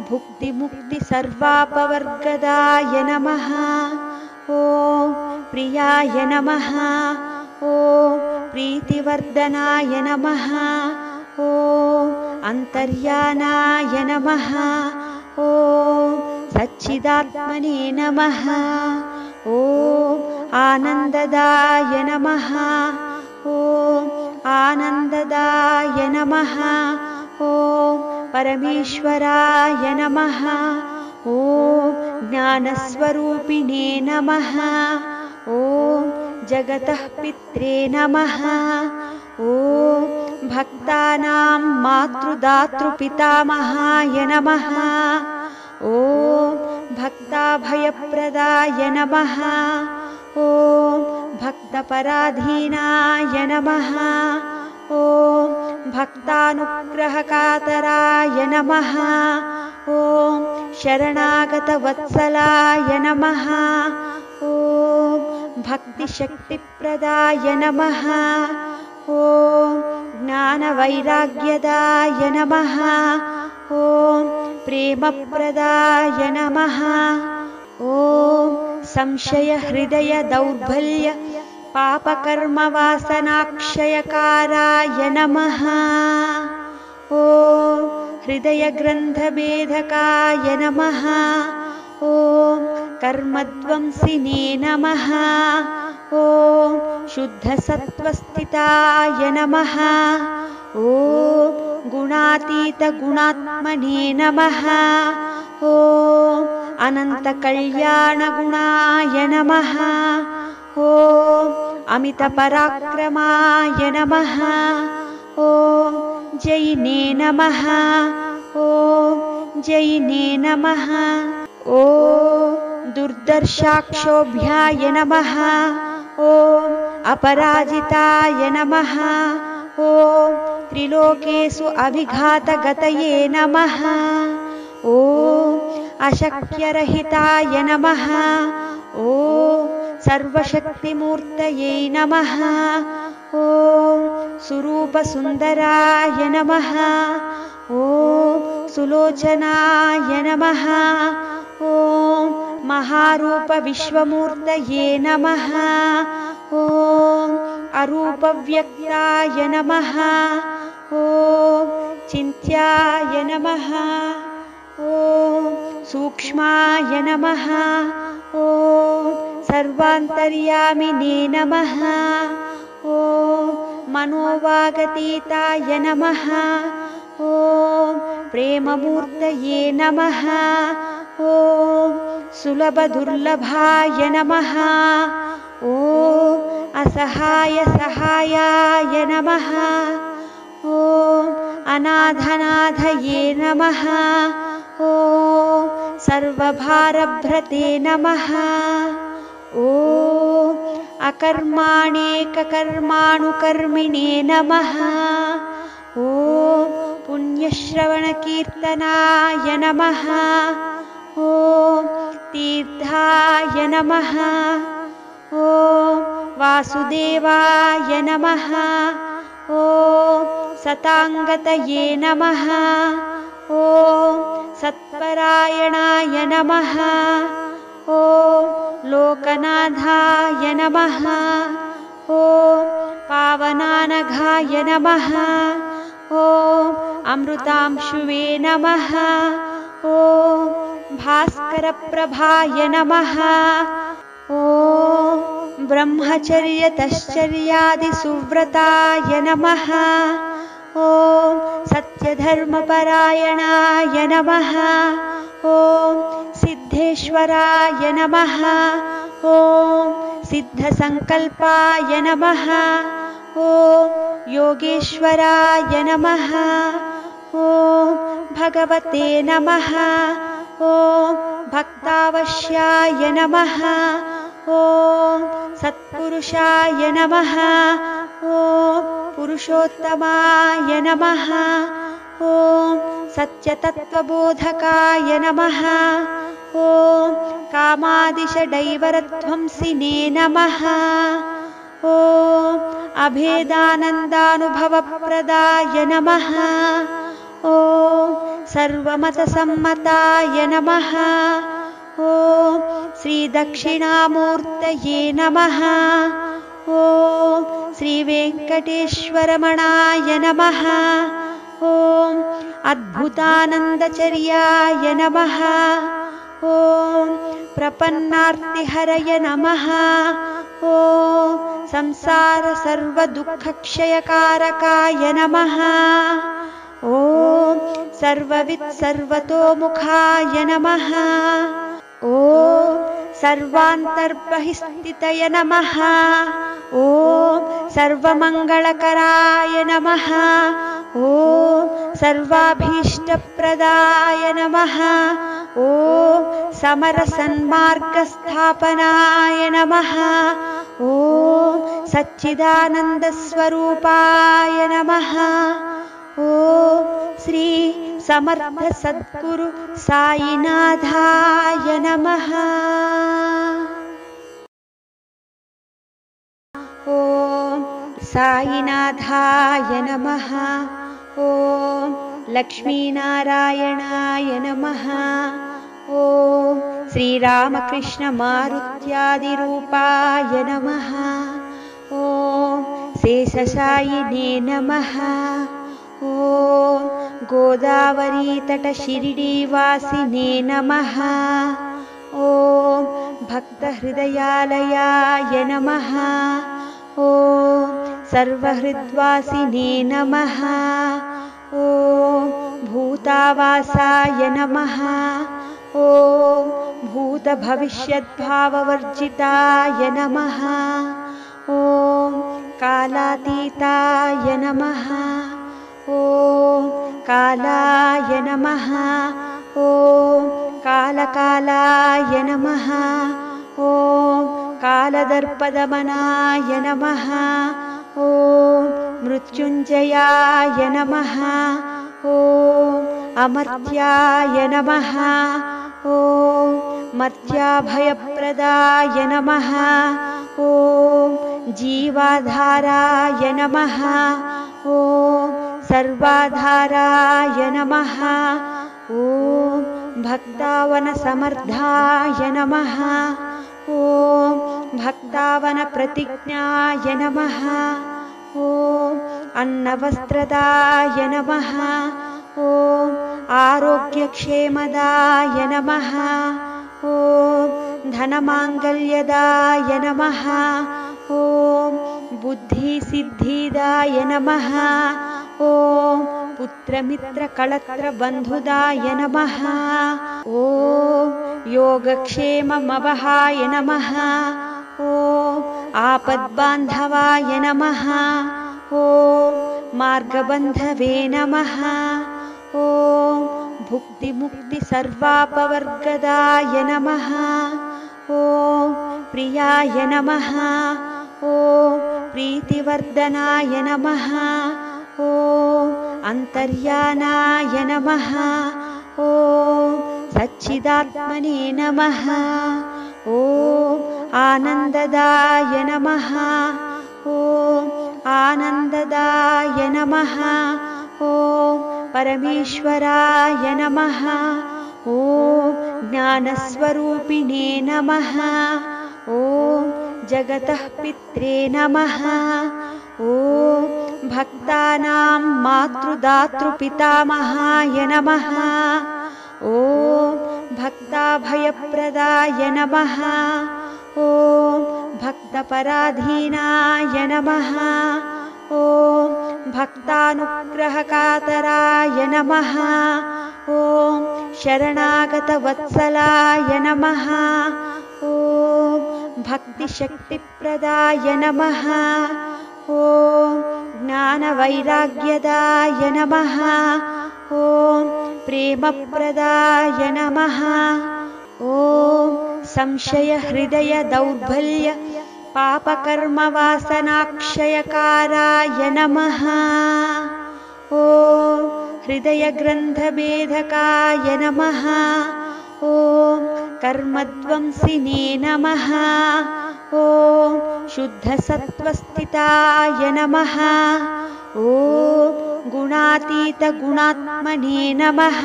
भुक्तिमुक्ति सर्वापवर्गदाय नमः। ॐ प्रियाय नमः। ॐ प्रीतिवर्धनाय नमः। ॐ अन्तर्यानाय नमः। ॐ सच्चिदात्मने नमः। ॐ आनन्ददाय नमः। ॐ आनन्ददाय नमः। ॐ परमेश्वराय नमः। ॐ ज्ञानस्वरूपिणे नमः। ॐ जगतः पित्रे नमः। ॐ भक्तानां मातृदातृपितामहाय नमः। ॐ भक्ताभयप्रदाय नमः। ॐ भक्तपराधीनाय नमः। ॐ भक्तानुग्रहकातराय नमः। ॐ शरणागतवत्सलाय नमः। ॐ भक्तिशक्तिप्रदाय नमः। ॐ ज्ञानवैराग्यदाय नमः। ॐ प्रेमप्रदाय नमः। ॐ संशयहृदयदौर्बल्य पापकर्मवासनाक्षयकाराय नमः। ॐ हृदयग्रन्थभेदकाय नमः। ॐ कर्मध्वंसिने नमः। ॐ शुद्धसत्त्वस्थिताय नमः। ॐ गुणातीतगुणात्मने नमः। ॐ अनन्तकल्याणगुणाय नमः। ॐ अमितपराक्रमाय नमः। ॐ जैने नमः। ॐ जैने नमः। ॐ दुर्दर्शाक्षोभ्याय नमः। ॐ अपराजिताय नमः। ॐ त्रिलोकेषु अभिघातगतये नमः। ॐ अशक्यरहिताय नमः। ॐ सर्वशक्तिमूर्तये नमः। ॐ सुरूपसुन्दराय नमः। ॐ सुलोचनाय नमः। ॐ महारूपविश्वमूर्तये नमः। ॐ अरूपव्यक्ताय नमः। ॐ चिन्त्याय नमः। ॐ सूक्ष्माय नमः। ॐ सर्वान्तर्यामिने नमः। ॐ मनोवागतीताय नमः। ॐ प्रेममूर्तये नमः। ॐ सुलभदुर्लभाय नमः। ॐ असहायसहायाय नमः। ॐ अनाथनाथये नमः। ॐ सर्वभारभ्रते नमः। ॐ अकर्माणेककर्माणुकर्मिणे नमः। ॐ पुण्यश्रवणकीर्तनाय नमः। ॐ तीर्थाय नमः। ॐ वासुदेवाय नमः। ॐ सताङ्गतये नमः। ॐ सत्परायणाय नमः। ॐ लोकनाथाय नमः। ॐ पावनानघाय नमः। ॐ अमृतांशुवे नमः। ॐ भास्करप्रभाय नमः। ॐ ब्रह्मचर्यतश्चर्यादिसुव्रताय नमः। ॐ सत्यधर्मपरायणाय नमः। ॐ सिद्धेश्वराय नमः। ॐ सिद्धसङ्कल्पाय नमः। ॐ योगेश्वराय नमः। ॐ भगवते नमः। ॐ भक्तावश्याय नमः। ॐ सत्पुरुषाय नमः। ॐ पुरुषोत्तमाय नमः। ॐ सत्यतत्त्वबोधकाय नमः। ॐ कामादिषडैवरध्वंसिने नमः। ॐ अभेदानन्दानुभवप्रदाय नमः। ॐ सर्वमतसम्मताय नमः। ॐ श्रीदक्षिणामूर्तये नमः। ॐ श्रीवेङ्कटेश्वरमणाय नमः। ॐ अद्भुतानन्दचर्याय नमः। ॐ प्रपन्नार्तिहरय नमः। ॐ संसारसर्वदुःखक्षयकारकाय नमः। ॐ सर्ववित्सर्वतोमुखाय नमः। ॐ सर्वान्तर्बहिस्थितय नमः। ॐ सर्वमङ्गलकराय नमः। ॐ सर्वाभीष्टप्रदाय नमः। ॐ समरसन्मार्गस्थापनाय नमः। ॐ सच्चिदानन्दस्वरूपाय नमः। ॐ श्री समर्थ सद्गुरु साईनाथाय नमः। ॐ साईनाथाय नमः। ॐ लक्ष्मीनारायणाय नमः। ॐ श्रीरामकृष्णमारुत्यादिरूपाय नमः। ॐ शेषशायिने नमः। ॐ गोदावरीतटशिरिडीवासिने नमः। ॐ भक्तहृदयालयाय नमः। ॐ सर्वहृद्वासिने नमः। ॐ भूतावासाय नमः। ॐ भूतभविष्यद्भाववर्जिताय नमः। ॐ कालातीताय नमः। ॐ कालाय नमः। ॐ कालकालाय नमः। ॐ कालदर्पदमनाय नमः। ॐ मृत्युञ्जयाय नमः। ॐ अमर्त्याय नमः। ॐ मर्त्याभयप्रदाय नमः। ॐ जीवाधाराय नमः। ॐ सर्वाधाराय नमः। ॐ भक्तावनसमर्थाय नमः। ॐ भक्तावनप्रतिज्ञाय नमः। ॐ अन्नवस्त्रदाय नमः। ॐ आरोग्यक्षेमदाय नमः। ॐ धनमाङ्गल्यदाय नमः। ॐ बुद्धिसिद्धिदाय नमः। ॐ पुत्रमित्रकळत्रबन्धुदाय नमः। ॐ योगक्षेममवहाय नमः। ॐ आपद्बान्धवाय नमः। ॐ मार्गबन्धवे नमः। ॐ भुक्तिमुक्तिसर्वापवर्गदाय नमः। ॐ प्रियाय नमः। ॐ प्रीतिवर्धनाय नमः। ॐ अन्तर्यानाय नमः। ॐ सच्चिदात्मने नमः। ॐ आनन्ददाय नमः। ॐ आनन्ददाय नमः। ॐ परमेश्वराय नमः। ॐ ज्ञानस्वरूपिणे नमः। ॐ जगतः पित्रे नमः। ॐ भक्तानां मातृदातृपितामहाय नमः। ॐ भक्ताभयप्रदाय नमः। ॐ भक्तपराधीनाय नमः। ॐ भक्तानुग्रहकातराय नमः। ॐ शरणागतवत्सलाय नमः। ॐ भक्तिशक्तिप्रदाय नमः। ॐ ज्ञानवैराग्यदाय नमः। ॐ प्रेमप्रदाय नमः। ॐ संशयहृदयदौर्बल्य पापकर्मवासनाक्षयकाराय नमः। ॐ हृदयग्रन्थभेदकाय नमः। ॐ कर्मध्वंसिने नमः। ॐ शुद्धसत्त्वस्थिताय नमः। ॐ गुणातीतगुणात्मने नमः।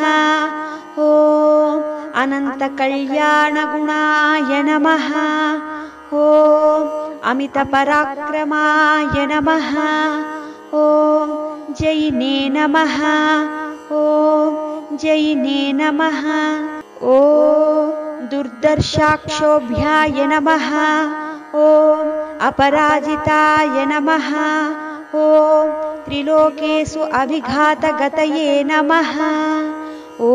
ॐ अनन्तकल्याणगुणाय नमः। ॐ अमितपराक्रमाय नमः। ॐ जैने नमः। ॐ जैने नमः। ॐ दुर्दर्शाक्षोभ्याय नमः। ॐ अपराजिताय नमः। ॐ त्रिलोकेषु अभिघातगतये नमः। ॐ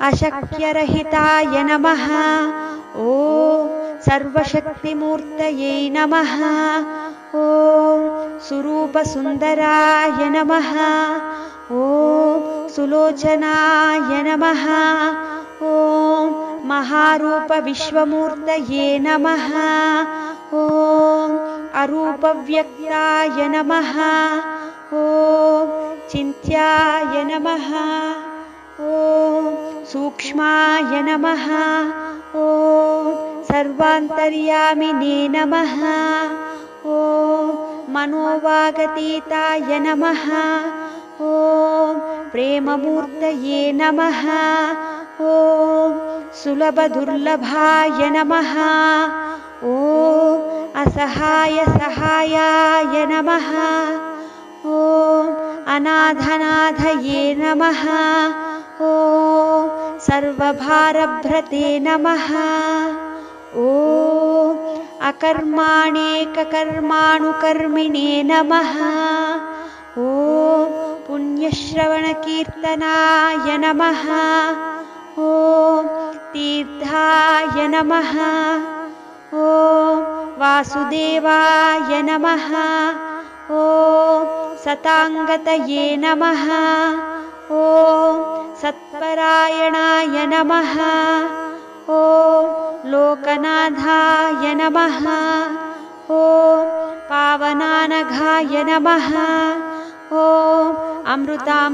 अशक्यरहिताय नमः। ॐ सर्वशक्तिमूर्तये नमः। ॐ सुरूपसुन्दराय नमः। ॐ सुलोचनाय नमः। ॐ महारूपविश्वमूर्तये नमः। ॐ अरूपव्यक्ताय नमः। ॐ चिन्त्याय नमः। ॐ सूक्ष्माय नमः। ॐ सर्वान्तर्यामिने नमः। ॐ मनोवागतीताय नमः। ॐ प्रेममूर्तये नमः। ॐ सुलभदुर्लभाय नमः। ॐ असहायसहायाय नमः। ॐ अनाथनाथये नमः। ॐ सर्वभारभ्रते नमः। ॐ अकर्माणेककर्माणुकर्मिणे नमः। ॐ पुण्यश्रवणकीर्तनाय नमः। ॐ तीर्थाय नमः। ॐ वासुदेवाय नमः। ॐ सताङ्गतये नमः। ॐ सत्परायणाय नमः। ॐ लोकनाथाय नमः। ॐ पावनानघाय नमः। ॐ अमृतां